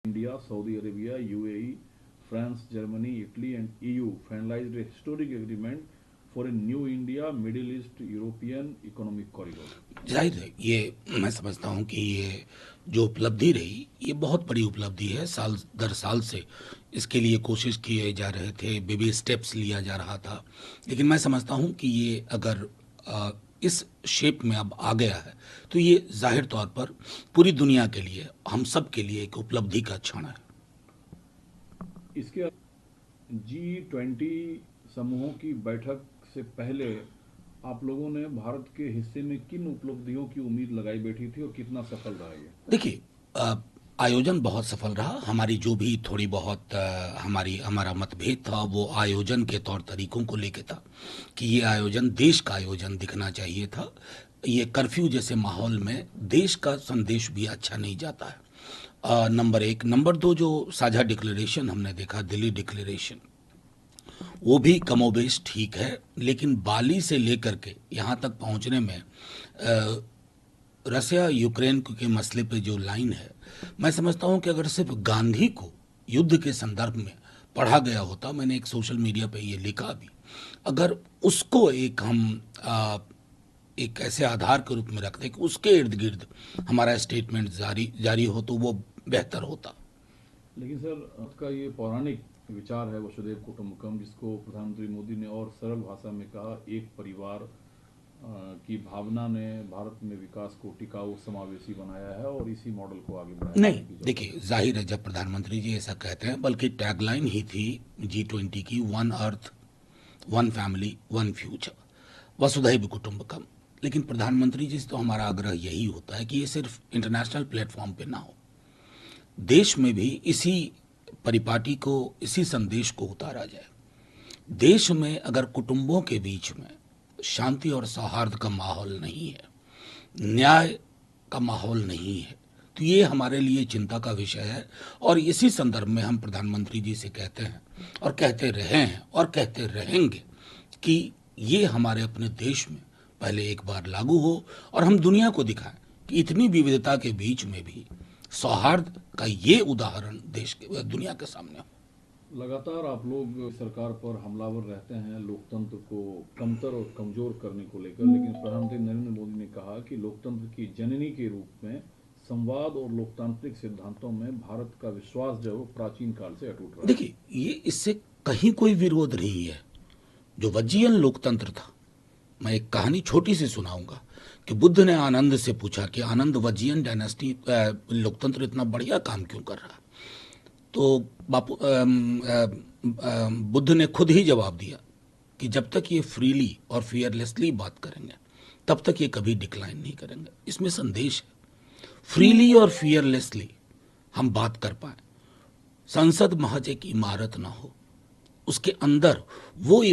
India, Saudi Arabia, UAE, France, Germany, Italy, and EU finalized a historic agreement for a new India, Middle East, European economic corridor. जाहिर है ये मैं समझता हूँ कि ये जो उपलब्धि रही ये बहुत बड़ी उपलब्धि है। साल दर साल से इसके लिए कोशिश किए जा रहे थे, बेबी स्टेप्स लिया जा रहा था, लेकिन मैं समझता हूँ कि ये अगर इस शेप में अब आ गया है तो ये जाहिर तौर पर पूरी दुनिया के लिए, हम सब के लिए एक उपलब्धि का क्षण है। इसके G20 समूहों की बैठक से पहले आप लोगों ने भारत के हिस्से में किन उपलब्धियों की उम्मीद लगाई बैठी थी और कितना सफल रहा ये? देखिए, आयोजन बहुत सफल रहा। हमारी जो भी थोड़ी बहुत हमारा मतभेद था वो आयोजन के तौर तरीकों को लेके था कि ये आयोजन देश का आयोजन दिखना चाहिए था। ये कर्फ्यू जैसे माहौल में देश का संदेश भी अच्छा नहीं जाता है। नंबर एक। नंबर दो, जो साझा डिक्लेरेशन हमने देखा, दिल्ली डिक्लेरेशन, वो भी कमोबेश ठीक है, लेकिन बाली से लेकर के यहाँ तक पहुँचने में रसिया यूक्रेन के मसले पे जो लाइन है, मैं समझता हूँ कि अगर सिर्फ गांधी को युद्ध के संदर्भ में पढ़ा गया होता, मैंने एक सोशल मीडिया पे ये लिखा भी, अगर उसको एक हम एक ऐसे आधार के रूप में रखते कि उसके इर्द गिर्द हमारा स्टेटमेंट जारी हो तो वो बेहतर होता। लेकिन सर, आपका ये पौराणिक विचार है वसुधैव कुटुंबकम, जिसको प्रधानमंत्री मोदी ने और सरल भाषा में कहा, एक परिवार की भावना ने भारत में विकास को टिकाऊ समावेशी बनाया है और इसी मॉडल को आगे बढ़ाया नहीं, देखिए, जाहिर है जब प्रधानमंत्री जी ऐसा कहते हैं, बल्कि टैगलाइन ही थी G20 की, one earth, one family, one future, वसुधैव कुटुंबकम। लेकिन प्रधानमंत्री जी से तो हमारा आग्रह यही होता है कि ये सिर्फ इंटरनेशनल प्लेटफॉर्म पे ना हो, देश में भी इसी परिपाटी को, इसी संदेश को उतारा जाए। देश में अगर कुटुंबों के बीच में शांति और सौहार्द का माहौल नहीं है, न्याय का माहौल नहीं है, तो ये हमारे लिए चिंता का विषय है। और इसी संदर्भ में हम प्रधानमंत्री जी से कहते हैं और कहते रहे हैं और कहते रहेंगे कि ये हमारे अपने देश में पहले एक बार लागू हो और हम दुनिया को दिखाएं कि इतनी विविधता के बीच में भी सौहार्द का ये उदाहरण देश के, दुनिया के सामने हो। लगातार आप लोग सरकार पर हमलावर रहते हैं लोकतंत्र को कमतर और कमजोर करने को लेकर, लेकिन प्रधानमंत्री नरेंद्र मोदी ने कहा कि लोकतंत्र की जननी के रूप में संवाद और लोकतांत्रिक सिद्धांतों में भारत का विश्वास जो है वो प्राचीन काल से अटूट रहा है। देखिए, ये इससे कहीं कोई विरोध नहीं है। जो वज्जियन लोकतंत्र था, मैं एक कहानी छोटी सी सुनाऊंगा कि बुद्ध ने आनंद से पूछा कि आनंद, वज्जियन डायनेस्टी लोकतंत्र इतना बढ़िया काम क्यों कर रहा? तो बुद्ध ने खुद ही जवाब दिया कि जब तक ये फ्रीली और फियरलेसली बात करेंगे तब तक ये कभी डिक्लाइन नहीं करेंगे। इसमें संदेश है, फ्रीली और फियरलेसली हम बात कर पाए। संसद महज एक इमारत ना हो, उसके अंदर वो